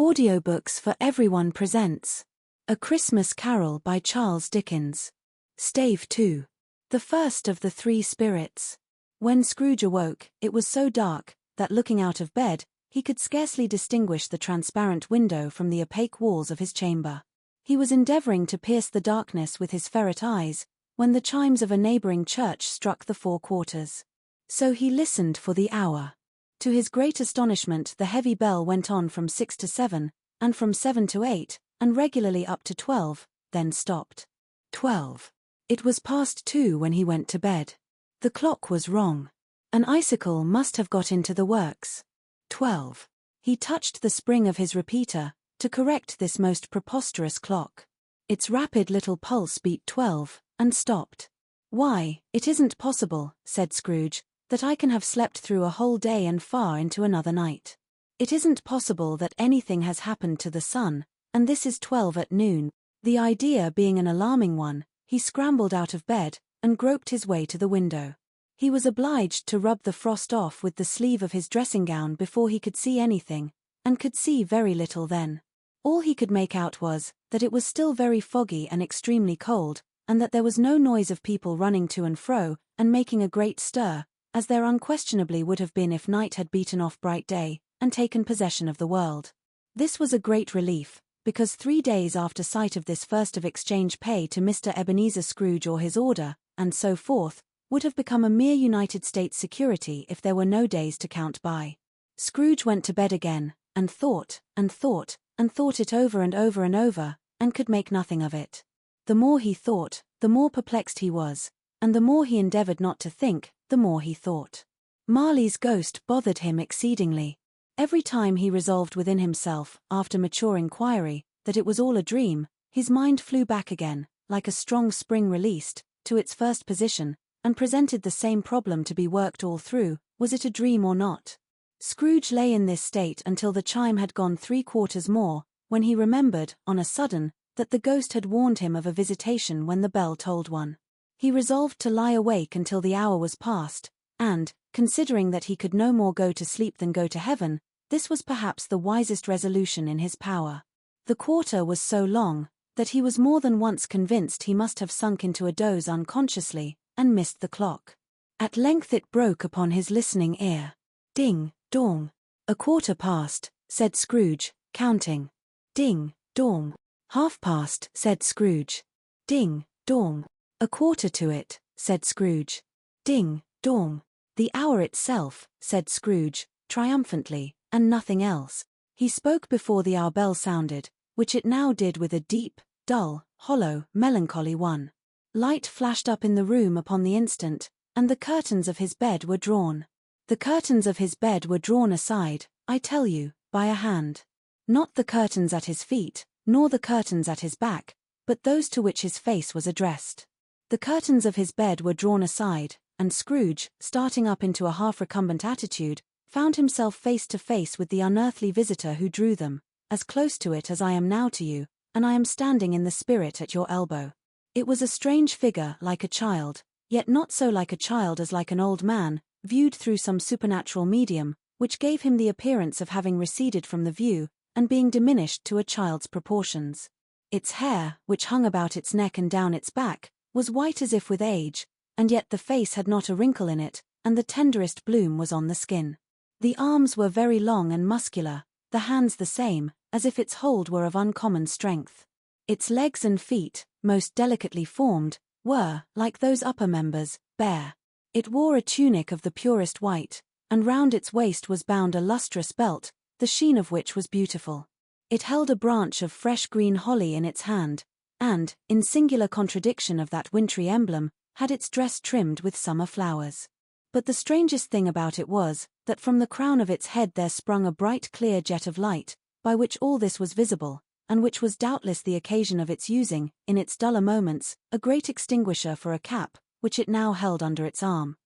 Audiobooks for Everyone presents A Christmas Carol by Charles Dickens. Stave 2. The first of the three spirits. When Scrooge awoke, it was so dark that looking out of bed, he could scarcely distinguish the transparent window from the opaque walls of his chamber. He was endeavoring to pierce the darkness with his ferret eyes, when the chimes of a neighboring church struck the 4 quarters. So he listened for the hour. To his great astonishment, the heavy bell went on from 6 to 7, and from 7 to 8, and regularly up to 12, then stopped. 12. It was past 2 when he went to bed. The clock was wrong. An icicle must have got into the works. 12. He touched the spring of his repeater, to correct this most preposterous clock. Its rapid little pulse beat 12, and stopped. "Why, it isn't possible," said Scrooge, "that I can have slept through a whole day and far into another night. It isn't possible that anything has happened to the sun, and this is 12 at noon." The idea being an alarming one, he scrambled out of bed, and groped his way to the window. He was obliged to rub the frost off with the sleeve of his dressing-gown before he could see anything, and could see very little then. All he could make out was, that it was still very foggy and extremely cold, and that there was no noise of people running to and fro, and making a great stir, as there unquestionably would have been if night had beaten off bright day, and taken possession of the world. This was a great relief, because 3 days after sight of this first of exchange pay to Mr. Ebenezer Scrooge or his order, and so forth, would have become a mere United States security if there were no days to count by. Scrooge went to bed again, and thought, and thought, and thought it over and over and over, and could make nothing of it. The more he thought, the more perplexed he was, and the more he endeavored not to think, the more he thought. Marley's ghost bothered him exceedingly. Every time he resolved within himself, after mature inquiry, that it was all a dream, his mind flew back again, like a strong spring released, to its first position, and presented the same problem to be worked all through: was it a dream or not? Scrooge lay in this state until the chime had gone 3 quarters more, when he remembered, on a sudden, that the ghost had warned him of a visitation when the bell tolled 1. He resolved to lie awake until the hour was past, and, considering that he could no more go to sleep than go to heaven, this was perhaps the wisest resolution in his power. The quarter was so long, that he was more than once convinced he must have sunk into a doze unconsciously, and missed the clock. At length it broke upon his listening ear. Ding, dong. "A quarter past," said Scrooge, counting. Ding, dong. "Half past," said Scrooge. Ding, dong. "A quarter to it," said Scrooge. Ding, dong. "The hour itself," said Scrooge, triumphantly, "and nothing else." He spoke before the hour bell sounded, which it now did with a deep, dull, hollow, melancholy one. Light flashed up in the room upon the instant, and the curtains of his bed were drawn. The curtains of his bed were drawn aside, I tell you, by a hand. Not the curtains at his feet, nor the curtains at his back, but those to which his face was addressed. The curtains of his bed were drawn aside, and Scrooge, starting up into a half-recumbent attitude, found himself face to face with the unearthly visitor who drew them, as close to it as I am now to you, and I am standing in the spirit at your elbow. It was a strange figure, like a child, yet not so like a child as like an old man, viewed through some supernatural medium, which gave him the appearance of having receded from the view, and being diminished to a child's proportions. Its hair, which hung about its neck and down its back, was white as if with age, and yet the face had not a wrinkle in it, and the tenderest bloom was on the skin. The arms were very long and muscular, the hands the same, as if its hold were of uncommon strength. Its legs and feet, most delicately formed, were, like those upper members, bare. It wore a tunic of the purest white, and round its waist was bound a lustrous belt, the sheen of which was beautiful. It held a branch of fresh green holly in its hand, and, in singular contradiction of that wintry emblem, had its dress trimmed with summer flowers. But the strangest thing about it was, that from the crown of its head there sprung a bright clear jet of light, by which all this was visible, and which was doubtless the occasion of its using, in its duller moments, a great extinguisher for a cap, which it now held under its arm.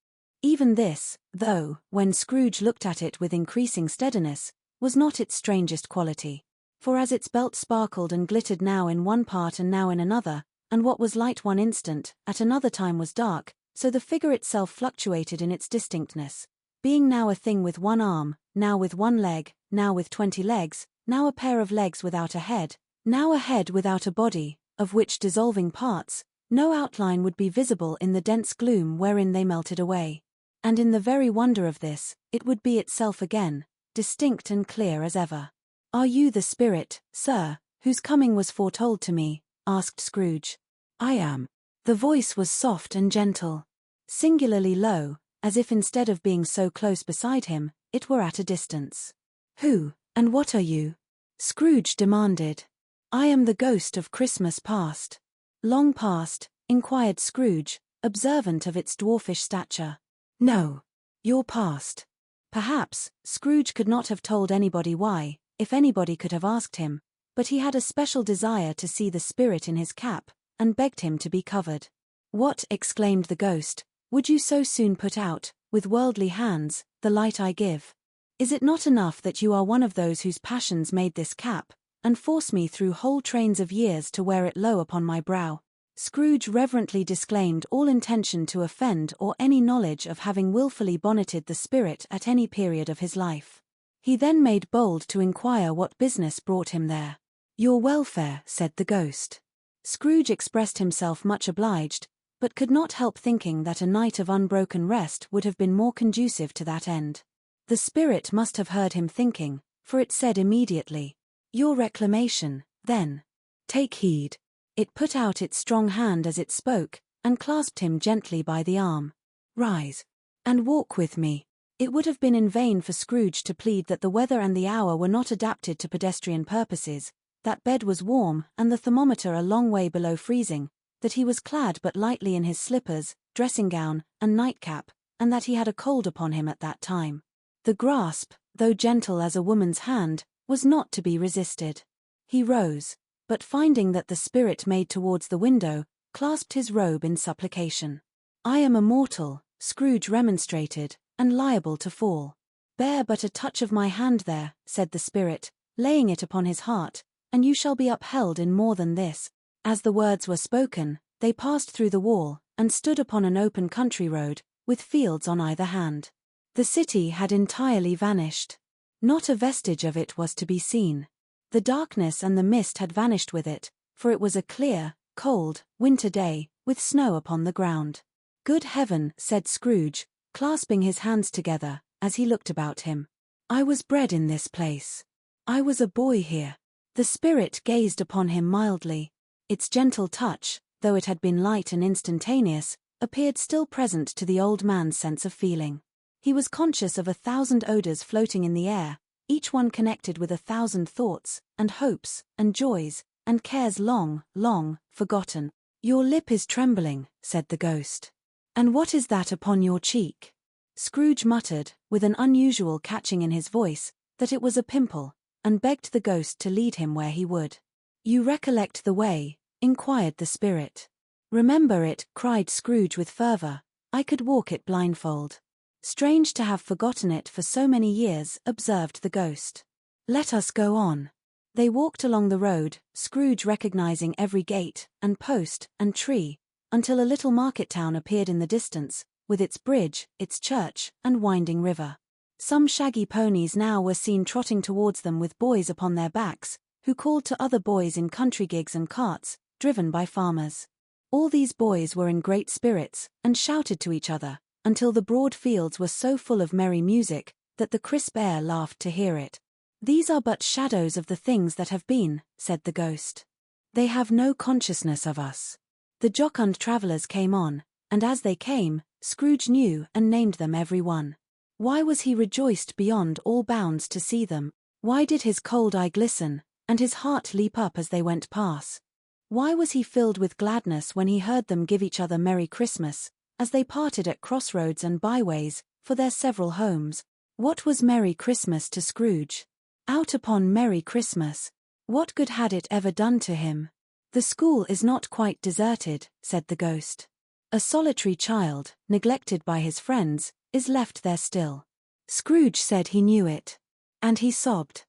Even this, though, when Scrooge looked at it with increasing steadiness, was not its strangest quality. For as its belt sparkled and glittered now in one part and now in another, and what was light one instant, at another time was dark, so the figure itself fluctuated in its distinctness, being now a thing with 1 arm, now with 1 leg, now with 20 legs, now a pair of legs without a head, now a head without a body, of which dissolving parts, no outline would be visible in the dense gloom wherein they melted away. And in the very wonder of this, it would be itself again, distinct and clear as ever. "Are you the spirit, sir, whose coming was foretold to me?" asked Scrooge. "I am." The voice was soft and gentle, singularly low, as if instead of being so close beside him, it were at a distance. "Who, and what are you?" Scrooge demanded. "I am the ghost of Christmas past." "Long past?" inquired Scrooge, observant of its dwarfish stature. "No. Your past." Perhaps, Scrooge could not have told anybody why, if anybody could have asked him, but he had a special desire to see the spirit in his cap, and begged him to be covered. "What," exclaimed the ghost, "would you so soon put out, with worldly hands, the light I give? Is it not enough that you are one of those whose passions made this cap, and force me through whole trains of years to wear it low upon my brow?" Scrooge reverently disclaimed all intention to offend or any knowledge of having wilfully bonneted the spirit at any period of his life. He then made bold to inquire what business brought him there. "Your welfare," said the ghost. Scrooge expressed himself much obliged, but could not help thinking that a night of unbroken rest would have been more conducive to that end. The spirit must have heard him thinking, for it said immediately, "Your reclamation, then. Take heed." It put out its strong hand as it spoke, and clasped him gently by the arm. "Rise, and walk with me." It would have been in vain for Scrooge to plead that the weather and the hour were not adapted to pedestrian purposes, that bed was warm and the thermometer a long way below freezing, that he was clad but lightly in his slippers, dressing-gown, and nightcap, and that he had a cold upon him at that time. The grasp, though gentle as a woman's hand, was not to be resisted. He rose, but finding that the spirit made towards the window, clasped his robe in supplication. "I am a mortal," Scrooge remonstrated, "and liable to fall." "Bear but a touch of my hand there," said the spirit, laying it upon his heart, "and you shall be upheld in more than this." As the words were spoken, they passed through the wall, and stood upon an open country road, with fields on either hand. The city had entirely vanished. Not a vestige of it was to be seen. The darkness and the mist had vanished with it, for it was a clear, cold, winter day, with snow upon the ground. "Good heaven," said Scrooge, clasping his hands together, as he looked about him. "I was bred in this place. I was a boy here." The spirit gazed upon him mildly. Its gentle touch, though it had been light and instantaneous, appeared still present to the old man's sense of feeling. He was conscious of 1,000 odors floating in the air, each one connected with 1,000 thoughts, and hopes, and joys, and cares long, long, forgotten. "Your lip is trembling," said the ghost. "And what is that upon your cheek?" Scrooge muttered, with an unusual catching in his voice, that it was a pimple, and begged the ghost to lead him where he would. "You recollect the way?" inquired the spirit. "Remember it," cried Scrooge with fervor. "I could walk it blindfold." "Strange to have forgotten it for so many years," observed the ghost. "Let us go on." They walked along the road, Scrooge recognizing every gate, and post, and tree, until a little market town appeared in the distance, with its bridge, its church, and winding river. Some shaggy ponies now were seen trotting towards them with boys upon their backs, who called to other boys in country gigs and carts, driven by farmers. All these boys were in great spirits, and shouted to each other, until the broad fields were so full of merry music, that the crisp air laughed to hear it. "These are but shadows of the things that have been," said the ghost. "They have no consciousness of us." The jocund travellers came on, and as they came, Scrooge knew and named them every one. Why was he rejoiced beyond all bounds to see them? Why did his cold eye glisten, and his heart leap up as they went past? Why was he filled with gladness when he heard them give each other Merry Christmas, as they parted at crossroads and byways, for their several homes? What was Merry Christmas to Scrooge? Out upon Merry Christmas! What good had it ever done to him? "The school is not quite deserted," said the ghost. "A solitary child, neglected by his friends, is left there still." Scrooge said he knew it. And he sobbed.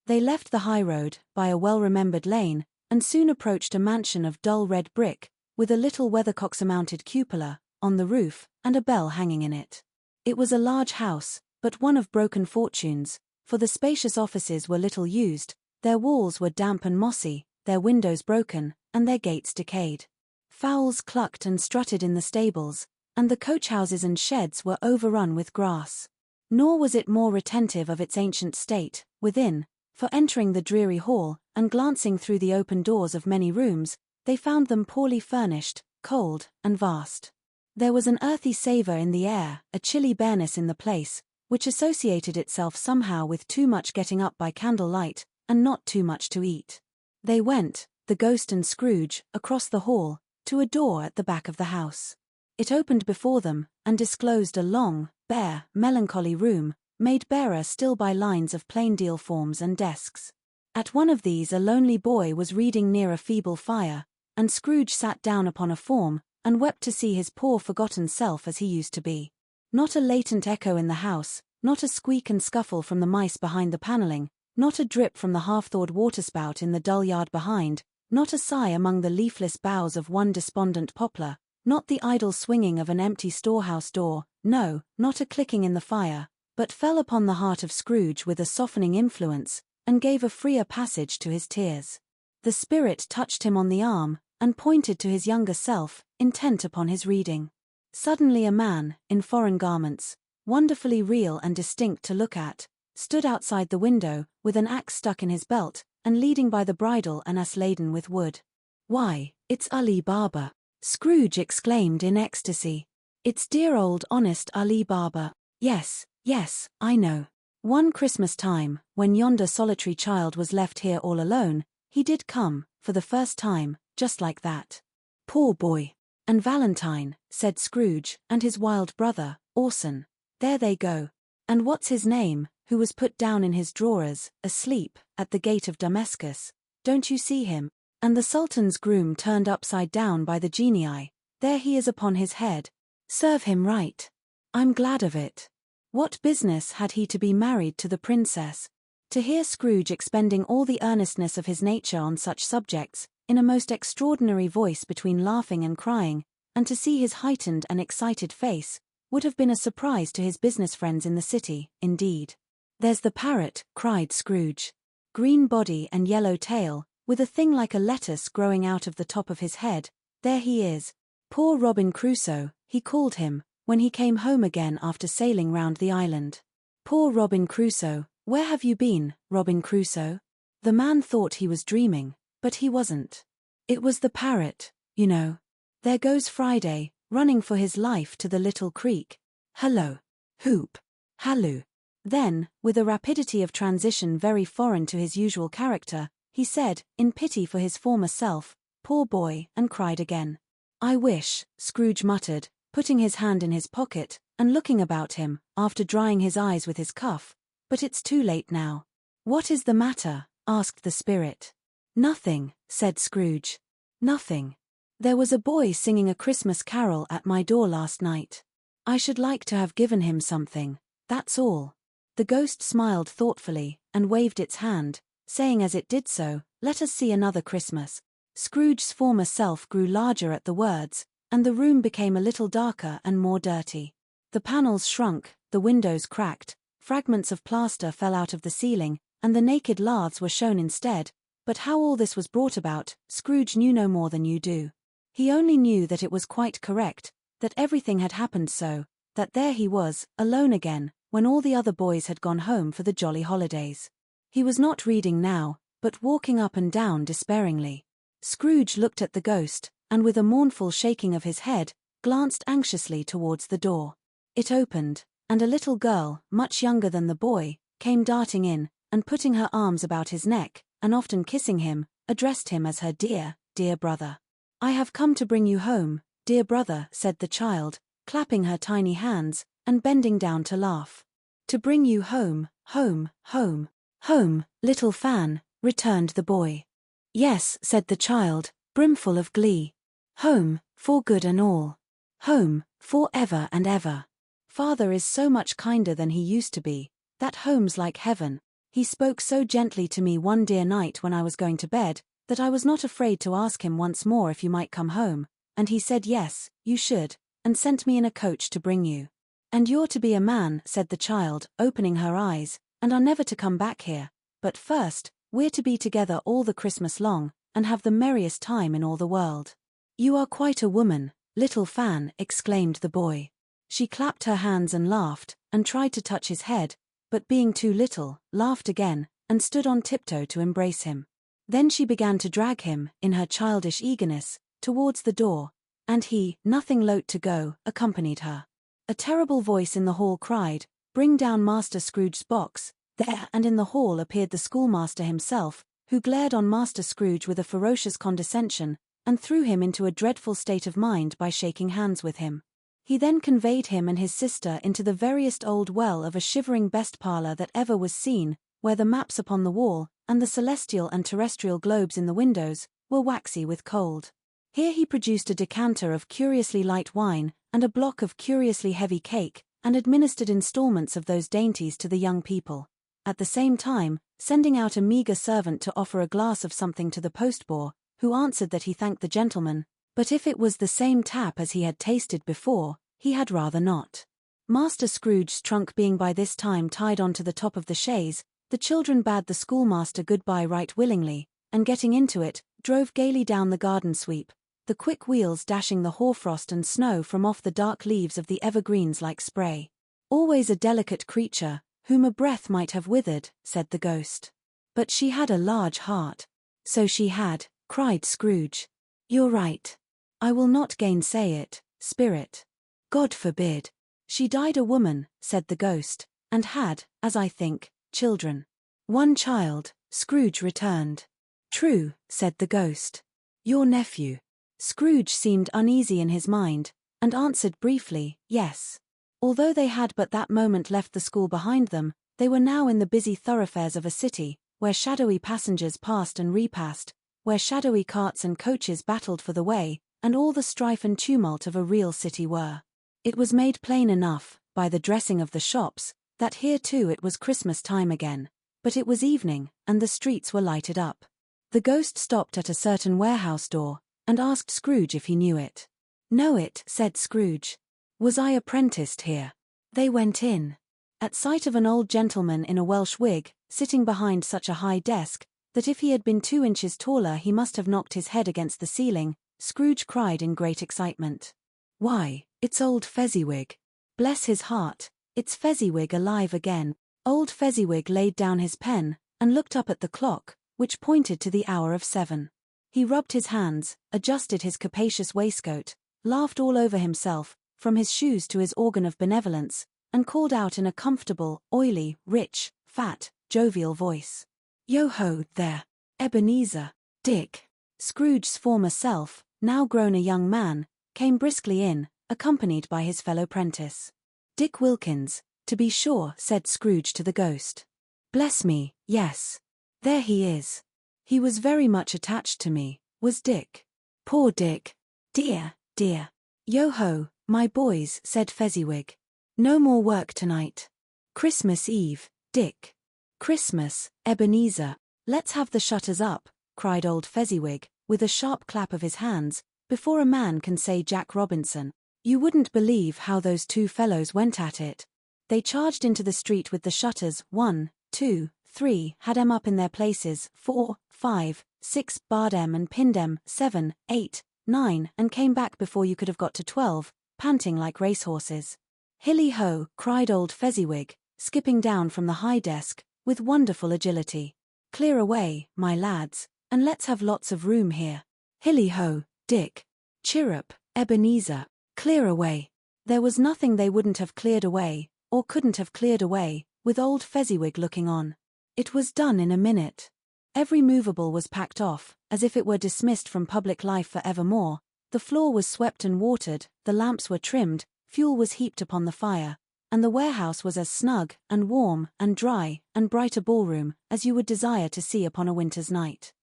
They left the high road, by a well-remembered lane, and soon approached a mansion of dull red brick, with a little weathercock-surmounted cupola on the roof, and a bell hanging in it. It was a large house, but one of broken fortunes, for the spacious offices were little used, Their walls were damp and mossy, their windows broken, and their gates decayed. Fowls clucked and strutted in the stables, and the coachhouses and sheds were overrun with grass. Nor was it more retentive of its ancient state, within, for entering the dreary hall, and glancing through the open doors of many rooms, they found them poorly furnished, cold, and vast. There was an earthy savour in the air, a chilly bareness in the place, which associated itself somehow with too much getting up by candlelight, and not too much to eat. They went, the ghost and Scrooge, across the hall, to a door at the back of the house. It opened before them, and disclosed a long, bare, melancholy room, made barer still by lines of plain deal forms and desks. At one of these a lonely boy was reading near a feeble fire, and Scrooge sat down upon a form, and wept to see his poor forgotten self as he used to be. Not a latent echo in the house, not a squeak and scuffle from the mice behind the panelling, not a drip from the half-thawed waterspout in the dull yard behind, not a sigh among the leafless boughs of one despondent poplar, not the idle swinging of an empty storehouse door, no, not a clicking in the fire, but fell upon the heart of Scrooge with a softening influence, and gave a freer passage to his tears. The spirit touched him on the arm, and pointed to his younger self, intent upon his reading. Suddenly a man, in foreign garments, wonderfully real and distinct to look at, stood outside the window, with an axe stuck in his belt, and leading by the bridle an ass laden with wood. "Why, it's Ali Baba!" Scrooge exclaimed in ecstasy. "It's dear old honest Ali Baba. Yes, yes, I know. One Christmas time, when yonder solitary child was left here all alone, he did come, for the first time, just like that. Poor boy. And Valentine," said Scrooge, "and his wild brother, Orson. There they go. And what's his name, who was put down in his drawers, asleep, at the gate of Damascus? Don't you see him? And the Sultan's groom turned upside down by the genii, there he is upon his head. Serve him right. I'm glad of it. What business had he to be married to the princess?" To hear Scrooge expending all the earnestness of his nature on such subjects, in a most extraordinary voice between laughing and crying, and to see his heightened and excited face, would have been a surprise to his business friends in the city, indeed. "There's the parrot," cried Scrooge. "Green body and yellow tail, with a thing like a lettuce growing out of the top of his head, there he is. Poor Robin Crusoe, he called him, when he came home again after sailing round the island. Poor Robin Crusoe, where have you been, Robin Crusoe?" The man thought he was dreaming, but he wasn't. It was the parrot, you know. There goes Friday, running for his life to the little creek. Hello. Hoop. Halloo. Then, with a rapidity of transition very foreign to his usual character, he said, in pity for his former self, "Poor boy," and cried again. "I wish," Scrooge muttered, putting his hand in his pocket, and looking about him, after drying his eyes with his cuff, "but it's too late now." "What is the matter?" asked the spirit. "Nothing," said Scrooge. "Nothing. There was a boy singing a Christmas carol at my door last night. I should like to have given him something, that's all." The ghost smiled thoughtfully, and waved its hand, saying as it did so, "Let us see another Christmas." Scrooge's former self grew larger at the words, and the room became a little darker and more dirty. The panels shrunk, the windows cracked, fragments of plaster fell out of the ceiling, and the naked laths were shown instead. But how all this was brought about, Scrooge knew no more than you do. He only knew that it was quite correct, that everything had happened so, that there he was, alone again, when all the other boys had gone home for the jolly holidays. He was not reading now, but walking up and down despairingly. Scrooge looked at the ghost, and with a mournful shaking of his head, glanced anxiously towards the door. It opened, and a little girl, much younger than the boy, came darting in, and putting her arms about his neck, and often kissing him, addressed him as her dear, dear brother. "I have come to bring you home, dear brother," said the child, clapping her tiny hands, and bending down to laugh. "To bring you home, home, home, home, little Fan," returned the boy. "Yes," said the child, brimful of glee. "Home, for good and all. Home, for ever and ever. Father is so much kinder than he used to be, that home's like heaven. He spoke so gently to me one dear night when I was going to bed, that I was not afraid to ask him once more if you might come home, and he said yes, you should, and sent me in a coach to bring you. And you're to be a man," said the child, opening her eyes, "and are never to come back here. But first, We're to be together all the Christmas long, and have the merriest time in all the world." "You are quite a woman, little Fan," exclaimed the boy. She clapped her hands and laughed, and tried to touch his head, but being too little, laughed again, and stood on tiptoe to embrace him. Then she began to drag him, in her childish eagerness, towards the door, and he, nothing loath to go, accompanied her. A terrible voice in the hall cried, "Bring down Master Scrooge's box." There and in the hall appeared the schoolmaster himself, who glared on Master Scrooge with a ferocious condescension, and threw him into a dreadful state of mind by shaking hands with him. He then conveyed him and his sister into the veriest old well of a shivering best parlour that ever was seen, where the maps upon the wall, and the celestial and terrestrial globes in the windows, were waxy with cold. Here he produced a decanter of curiously light wine, and a block of curiously heavy cake, and administered instalments of those dainties to the young people, at the same time sending out a meagre servant to offer a glass of something to the postboy, who answered that he thanked the gentleman, but if it was the same tap as he had tasted before, he had rather not. Master Scrooge's trunk being by this time tied on to the top of the chaise, the children bade the schoolmaster good-bye right willingly, and getting into it, drove gaily down the garden sweep, the quick wheels dashing the hoarfrost and snow from off the dark leaves of the evergreens like spray. "Always a delicate creature, whom a breath might have withered," said the ghost. "But she had a large heart." "So she had," cried Scrooge. "You're right. I will not gainsay it, spirit." "God forbid." "She died a woman," said the ghost, "and had, as I think, children." "One child," Scrooge returned. "True," said the ghost. "Your nephew." Scrooge seemed uneasy in his mind, and answered briefly, "Yes." Although they had but that moment left the school behind them, they were now in the busy thoroughfares of a city, where shadowy passengers passed and repassed, where shadowy carts and coaches battled for the way, and all the strife and tumult of a real city were. It was made plain enough, by the dressing of the shops, that here too it was Christmas time again, but it was evening, and the streets were lighted up. The ghost stopped at a certain warehouse door, and asked Scrooge if he knew it. "Know it," said Scrooge. "Was I apprenticed here?" They went in. At sight of an old gentleman in a Welsh wig, sitting behind such a high desk, that if he had been 2 inches taller he must have knocked his head against the ceiling, Scrooge cried in great excitement, "Why, it's old Fezziwig! Bless his heart, it's Fezziwig alive again." Old Fezziwig laid down his pen, and looked up at the clock, which pointed to the hour of 7. He rubbed his hands, adjusted his capacious waistcoat, laughed all over himself, from his shoes to his organ of benevolence, and called out in a comfortable, oily, rich, fat, jovial voice, "Yo-ho, there, Ebenezer, Dick." Scrooge's former self, now grown a young man, came briskly in, accompanied by his fellow prentice. "Dick Wilkins, to be sure," said Scrooge to the ghost. "Bless me, yes. There he is. He was very much attached to me, was Dick. Poor Dick. Dear, dear. Yo-ho, my boys," said Fezziwig. "No more work tonight. Christmas Eve, Dick. Christmas, Ebenezer. Let's have the shutters up," cried old Fezziwig, with a sharp clap of his hands, before a man can say Jack Robinson. You wouldn't believe how those two fellows went at it. They charged into the street with the shutters, 1, 2, 3, had 'em up in their places, 4, 5, 6, barred 'em and pinned 'em, 7, 8, 9, and came back before you could have got to 12, panting like racehorses. "Hilly-ho," cried old Fezziwig, skipping down from the high desk, with wonderful agility. "Clear away, my lads, and let's have lots of room here. Hilly-ho, Dick. Chirrup, Ebenezer. Clear away." There was nothing they wouldn't have cleared away, or couldn't have cleared away, with old Fezziwig looking on. It was done in a minute. Every movable was packed off, as if it were dismissed from public life for evermore. The floor was swept and watered, the lamps were trimmed, fuel was heaped upon the fire, and the warehouse was as snug, and warm, and dry, and bright a ballroom, as you would desire to see upon a winter's night.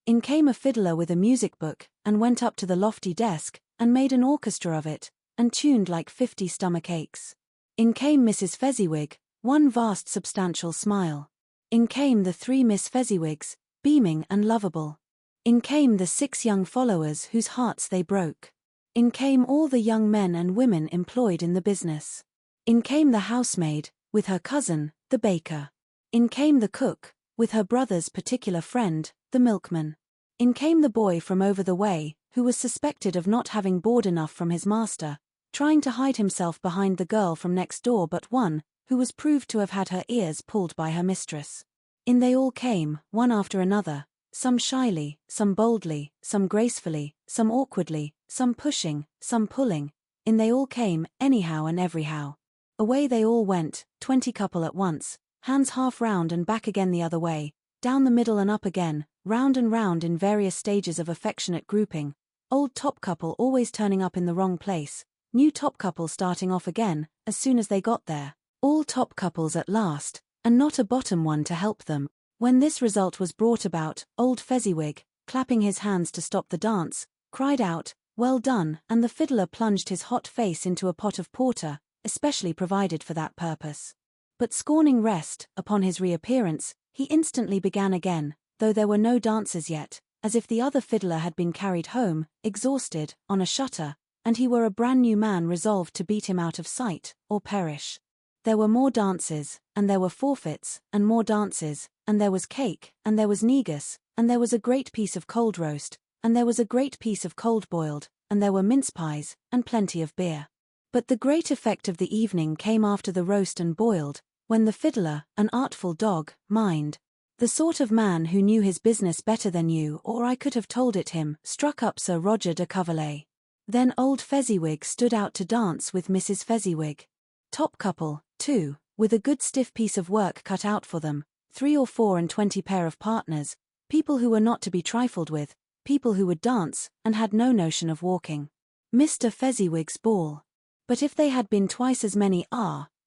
In came a fiddler with a music book, and went up to the lofty desk, and made an orchestra of it, and tuned like 50 stomach aches. In came Mrs. Fezziwig, one vast substantial smile. In came the 3 Miss Fezziwigs, beaming and lovable. In came the 6 young followers whose hearts they broke. In came all the young men and women employed in the business. In came the housemaid, with her cousin, the baker. In came the cook, with her brother's particular friend, the milkman. In came the boy from over the way, who was suspected of not having board enough from his master, trying to hide himself behind the girl from next door but one, who was proved to have had her ears pulled by her mistress. In they all came, one after another, some shyly, some boldly, some gracefully, some awkwardly, some pushing, some pulling. In they all came, anyhow and everyhow. Away they all went, 20 couple at once, hands half round and back again the other way, down the middle and up again, round and round in various stages of affectionate grouping, old top couple always turning up in the wrong place, new top couple starting off again, as soon as they got there, all top couples at last, and not a bottom one to help them. When this result was brought about, old Fezziwig, clapping his hands to stop the dance, cried out, "Well done," and the fiddler plunged his hot face into a pot of porter, especially provided for that purpose. But scorning rest, upon his reappearance, he instantly began again, though there were no dancers yet, as if the other fiddler had been carried home, exhausted, on a shutter, and he were a brand new man resolved to beat him out of sight, or perish. There were more dances, and there were forfeits, and more dances, and there was cake, and there was negus, and there was a great piece of cold roast, and there was a great piece of cold boiled, and there were mince pies, and plenty of beer. But the great effect of the evening came after the roast and boiled, when the fiddler, an artful dog, the sort of man who knew his business better than you or I could have told it him, struck up Sir Roger de Coverley. Then old Fezziwig stood out to dance with Mrs. Fezziwig. Top couple, too, with a good stiff piece of work cut out for them, 3 or 24 pair of partners, people who were not to be trifled with, people who would dance, and had no notion of walking. Mr. Fezziwig's ball. But if they had been twice as many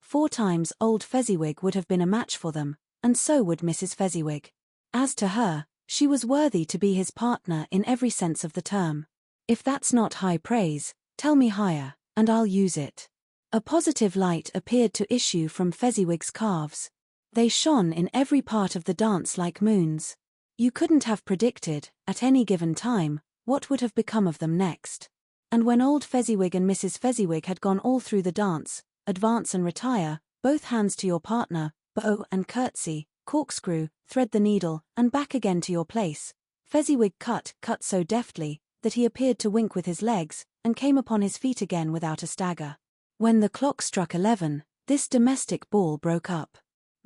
4 times old Fezziwig would have been a match for them, and so would Mrs. Fezziwig. As to her, she was worthy to be his partner in every sense of the term. If that's not high praise, tell me higher, and I'll use it. A positive light appeared to issue from Fezziwig's calves. They shone in every part of the dance like moons. You couldn't have predicted, at any given time, what would have become of them next. And when old Fezziwig and Mrs. Fezziwig had gone all through the dance, advance and retire, both hands to your partner, bow and curtsy, corkscrew, thread the needle, and back again to your place, Fezziwig cut so deftly, that he appeared to wink with his legs, and came upon his feet again without a stagger. When the clock struck 11, this domestic ball broke up.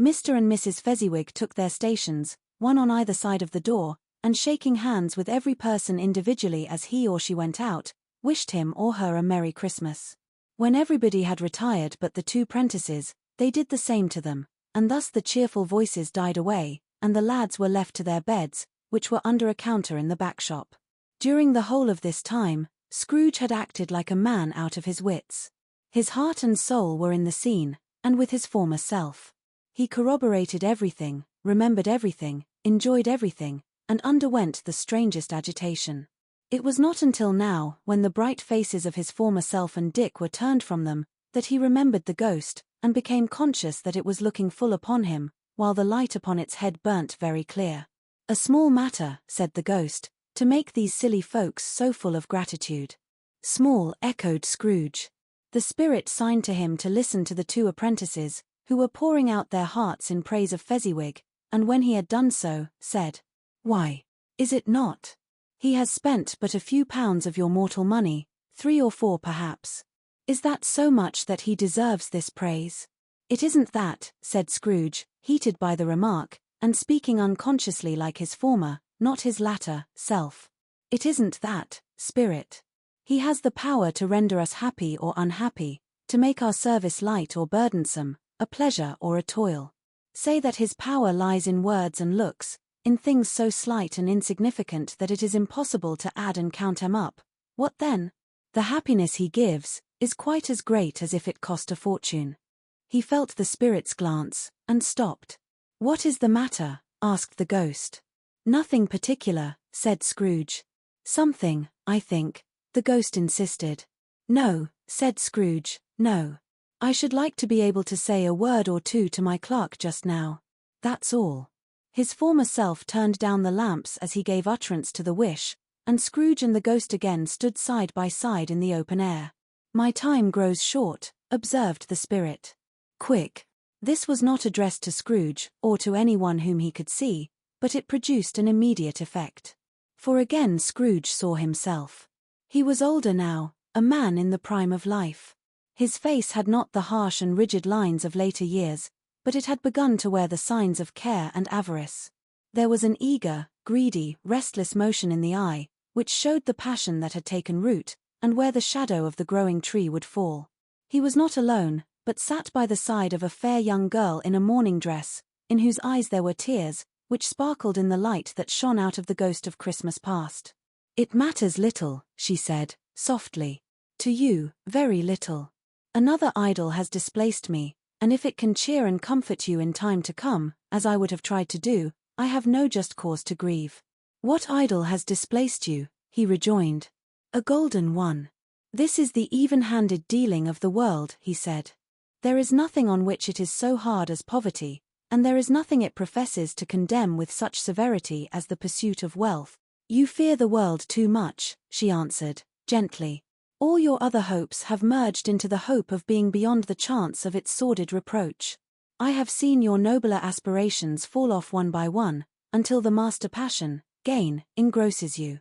Mr. and Mrs. Fezziwig took their stations, one on either side of the door, and shaking hands with every person individually as he or she went out, wished him or her a Merry Christmas. When everybody had retired but the 2 prentices, they did the same to them, and thus the cheerful voices died away, and the lads were left to their beds, which were under a counter in the back shop. During the whole of this time, Scrooge had acted like a man out of his wits. His heart and soul were in the scene, and with his former self. He corroborated everything, remembered everything, enjoyed everything, and underwent the strangest agitation. It was not until now, when the bright faces of his former self and Dick were turned from them, that he remembered the ghost, and became conscious that it was looking full upon him, while the light upon its head burnt very clear. "A small matter," said the ghost, "to make these silly folks so full of gratitude." "Small," echoed Scrooge. The spirit signed to him to listen to the 2 apprentices, who were pouring out their hearts in praise of Fezziwig, and when he had done so, said, "Why, is it not? He has spent but a few pounds of your mortal money, 3 or 4 perhaps. Is that so much that he deserves this praise?" "It isn't that," said Scrooge, heated by the remark, and speaking unconsciously like his former, not his latter, self. "It isn't that, spirit. He has the power to render us happy or unhappy, to make our service light or burdensome, a pleasure or a toil. Say that his power lies in words and looks, in things so slight and insignificant that it is impossible to add and count them up. What then? The happiness he gives is quite as great as if it cost a fortune." He felt the spirit's glance, and stopped. "What is the matter?" asked the ghost. "Nothing particular," said Scrooge. "Something, I think," the ghost insisted. "No," said Scrooge, "no. I should like to be able to say a word or 2 to my clerk just now. That's all." His former self turned down the lamps as he gave utterance to the wish, and Scrooge and the ghost again stood side by side in the open air. "My time grows short," observed the spirit. "Quick. This was not addressed to Scrooge, or to anyone whom he could see, but it produced an immediate effect. For again Scrooge saw himself. He was older now, a man in the prime of life. His face had not the harsh and rigid lines of later years, but it had begun to wear the signs of care and avarice. There was an eager, greedy, restless motion in the eye, which showed the passion that had taken root, and where the shadow of the growing tree would fall. He was not alone, but sat by the side of a fair young girl in a mourning dress, in whose eyes there were tears, which sparkled in the light that shone out of the ghost of Christmas past. "It matters little," she said, softly. "To you, very little. Another idol has displaced me, and if it can cheer and comfort you in time to come, as I would have tried to do, I have no just cause to grieve." "What idol has displaced you?" he rejoined. "A golden one. This is the even-handed dealing of the world," he said. "There is nothing on which it is so hard as poverty, and there is nothing it professes to condemn with such severity as the pursuit of wealth." "You fear the world too much," she answered, gently. "All your other hopes have merged into the hope of being beyond the chance of its sordid reproach. I have seen your nobler aspirations fall off one by one, until the master passion, gain, engrosses you.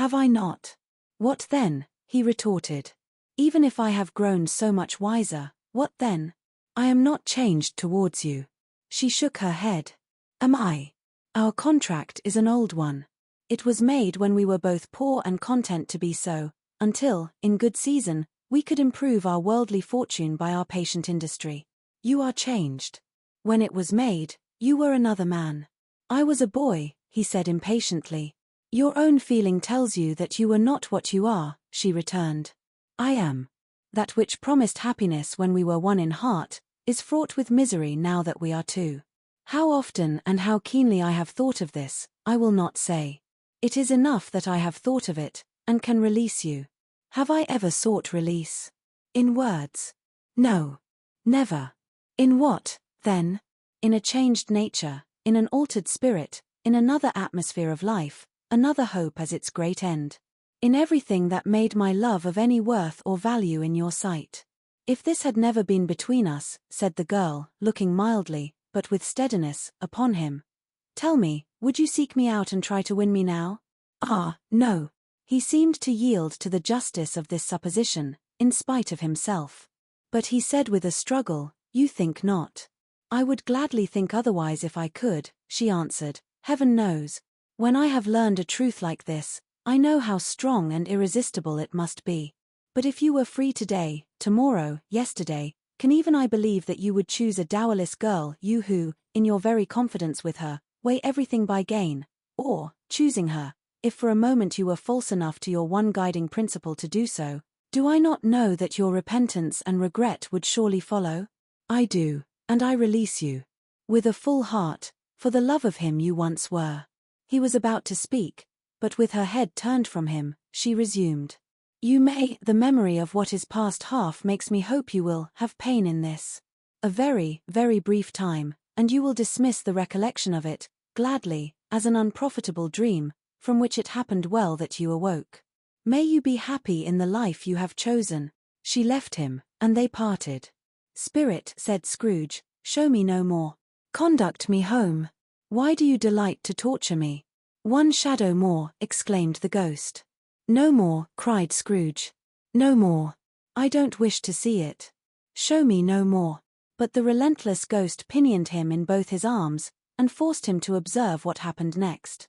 Have I not?" "What then?" he retorted. "Even if I have grown so much wiser, what then? I am not changed towards you." She shook her head. "Am I? Our contract is an old one. It was made when we were both poor and content to be so, until, in good season, we could improve our worldly fortune by our patient industry. You are changed. When it was made, you were another man." "I was a boy," he said impatiently. "Your own feeling tells you that you were not what you are," she returned. "I am. That which promised happiness when we were one in heart, is fraught with misery now that we are two. How often and how keenly I have thought of this, I will not say. It is enough that I have thought of it, and can release you. Have I ever sought release? In words? No. Never. In what, then? In a changed nature, in an altered spirit, in another atmosphere of life, another hope as its great end. In everything that made my love of any worth or value in your sight. If this had never been between us," said the girl, looking mildly, but with steadiness, upon him, "tell me, would you seek me out and try to win me now?" "Ah, no." He seemed to yield to the justice of this supposition, in spite of himself. But he said with a struggle, "You think not." "I would gladly think otherwise if I could," she answered. "Heaven knows. When I have learned a truth like this, I know how strong and irresistible it must be. But if you were free today, tomorrow, yesterday, can even I believe that you would choose a dowerless girl, you who, in your very confidence with her, weigh everything by gain, or, choosing her, if for a moment you were false enough to your one guiding principle to do so, do I not know that your repentance and regret would surely follow? I do, and I release you. With a full heart, for the love of him you once were." He was about to speak, but with her head turned from him, she resumed. "You may, the memory of what is past half makes me hope you will, have pain in this. A very, very brief time, and you will dismiss the recollection of it, gladly, as an unprofitable dream, from which it happened well that you awoke. May you be happy in the life you have chosen." She left him, and they parted. "Spirit," said Scrooge, "show me no more. Conduct me home. Why do you delight to torture me?" "One shadow more," exclaimed the ghost. "No more," cried Scrooge. "No more. I don't wish to see it. Show me no more." But the relentless ghost pinioned him in both his arms, and forced him to observe what happened next.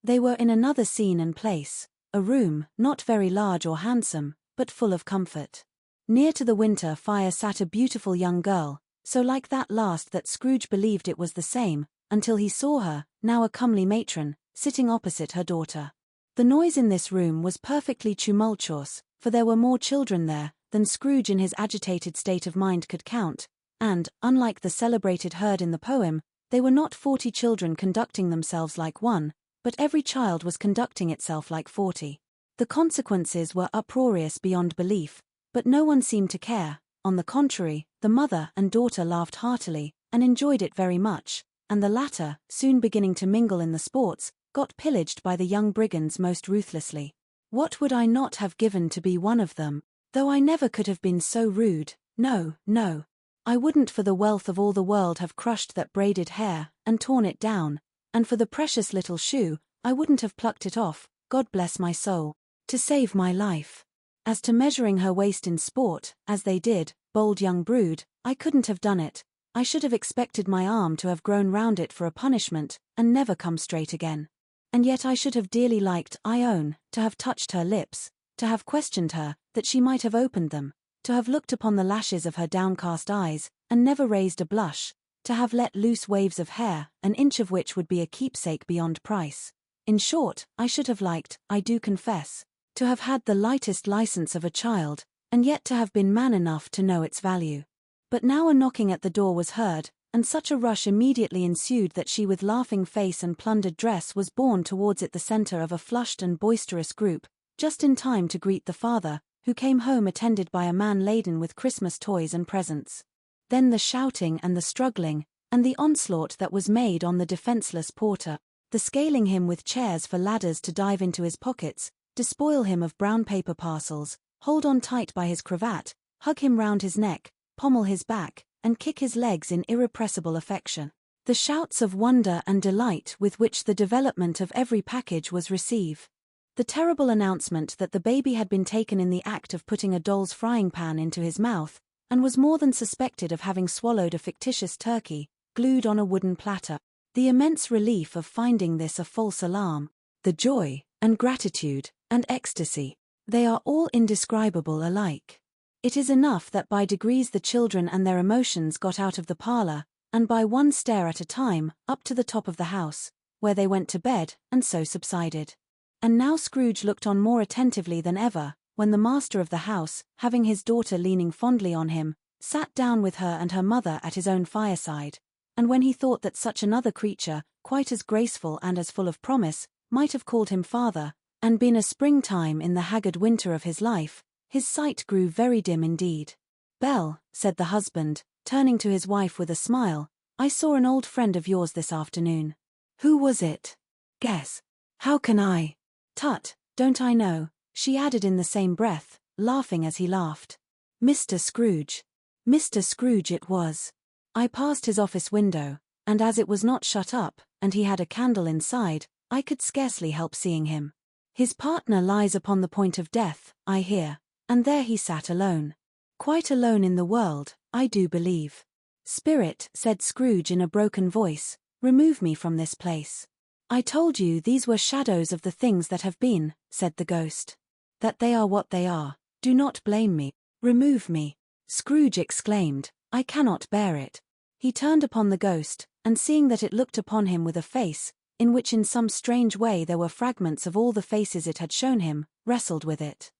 They were in another scene and place, a room, not very large or handsome, but full of comfort. Near to the winter fire sat a beautiful young girl, so like that last that Scrooge believed it was the same, until he saw her, now a comely matron, sitting opposite her daughter. The noise in this room was perfectly tumultuous, for there were more children there than Scrooge in his agitated state of mind could count, and, unlike the celebrated herd in the poem, they were not 40 children conducting themselves like one, but every child was conducting itself like 40. The consequences were uproarious beyond belief, but no one seemed to care. On the contrary, the mother and daughter laughed heartily, and enjoyed it very much, and the latter, soon beginning to mingle in the sports, got pillaged by the young brigands most ruthlessly. What would I not have given to be one of them, though I never could have been so rude? No, no. I wouldn't for the wealth of all the world have crushed that braided hair, and torn it down, and for the precious little shoe, I wouldn't have plucked it off, God bless my soul, to save my life. As to measuring her waist in sport, as they did, bold young brood, I couldn't have done it. I should have expected my arm to have grown round it for a punishment, and never come straight again. And yet I should have dearly liked, I own, to have touched her lips, to have questioned her, that she might have opened them, to have looked upon the lashes of her downcast eyes, and never raised a blush, to have let loose waves of hair, an inch of which would be a keepsake beyond price. In short, I should have liked, I do confess, to have had the lightest license of a child, and yet to have been man enough to know its value. But now a knocking at the door was heard, and such a rush immediately ensued that she with laughing face and plundered dress was borne towards it, the centre of a flushed and boisterous group, just in time to greet the father, who came home attended by a man laden with Christmas toys and presents. Then the shouting and the struggling, and the onslaught that was made on the defenceless porter, the scaling him with chairs for ladders to dive into his pockets, despoil him of brown paper parcels, hold on tight by his cravat, hug him round his neck, pommel his back, and kick his legs in irrepressible affection. The shouts of wonder and delight with which the development of every package was received. The terrible announcement that the baby had been taken in the act of putting a doll's frying pan into his mouth, and was more than suspected of having swallowed a fictitious turkey, glued on a wooden platter. The immense relief of finding this a false alarm, the joy, and gratitude, and ecstasy, they are all indescribable alike. It is enough that by degrees the children and their emotions got out of the parlor, and by one stair at a time, up to the top of the house, where they went to bed, and so subsided. And now Scrooge looked on more attentively than ever, when the master of the house, having his daughter leaning fondly on him, sat down with her and her mother at his own fireside, and when he thought that such another creature, quite as graceful and as full of promise, might have called him father, and been a springtime in the haggard winter of his life, his sight grew very dim indeed. "Belle," said the husband, turning to his wife with a smile, "I saw an old friend of yours this afternoon." "Who was it?" "Guess." "How can I?" "Tut, don't I know," she added in the same breath, laughing as he laughed. "Mr. Scrooge." Mr. Scrooge it was. I passed his office window, and as it was not shut up, and he had a candle inside, I could scarcely help seeing him. His partner lies upon the point of death, I hear, and there he sat alone. Quite alone in the world, I do believe. "Spirit," said Scrooge in a broken voice, "remove me from this place." "I told you these were shadows of the things that have been," said the ghost. "That they are what they are. Do not blame me. Remove me." Scrooge exclaimed, "I cannot bear it." He turned upon the ghost, and seeing that it looked upon him with a face, in which in some strange way there were fragments of all the faces it had shown him, wrestled with it.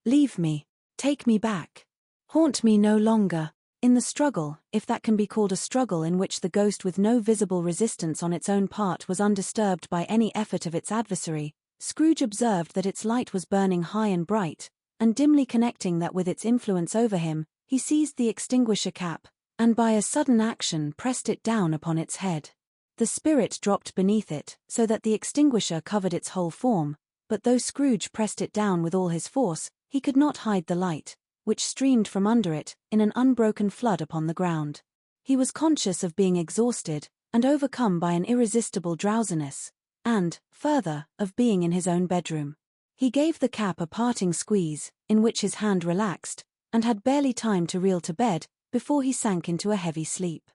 "Leave me. Take me back. Haunt me no longer." In the struggle, if that can be called a struggle in which the ghost with no visible resistance on its own part was undisturbed by any effort of its adversary, Scrooge observed that its light was burning high and bright, and dimly connecting that with its influence over him, he seized the extinguisher cap, and by a sudden action pressed it down upon its head. The spirit dropped beneath it, so that the extinguisher covered its whole form, but though Scrooge pressed it down with all his force, he could not hide the light, which streamed from under it, in an unbroken flood upon the ground. He was conscious of being exhausted, and overcome by an irresistible drowsiness, and, further, of being in his own bedroom. He gave the cap a parting squeeze, in which his hand relaxed, and had barely time to reel to bed, before he sank into a heavy sleep.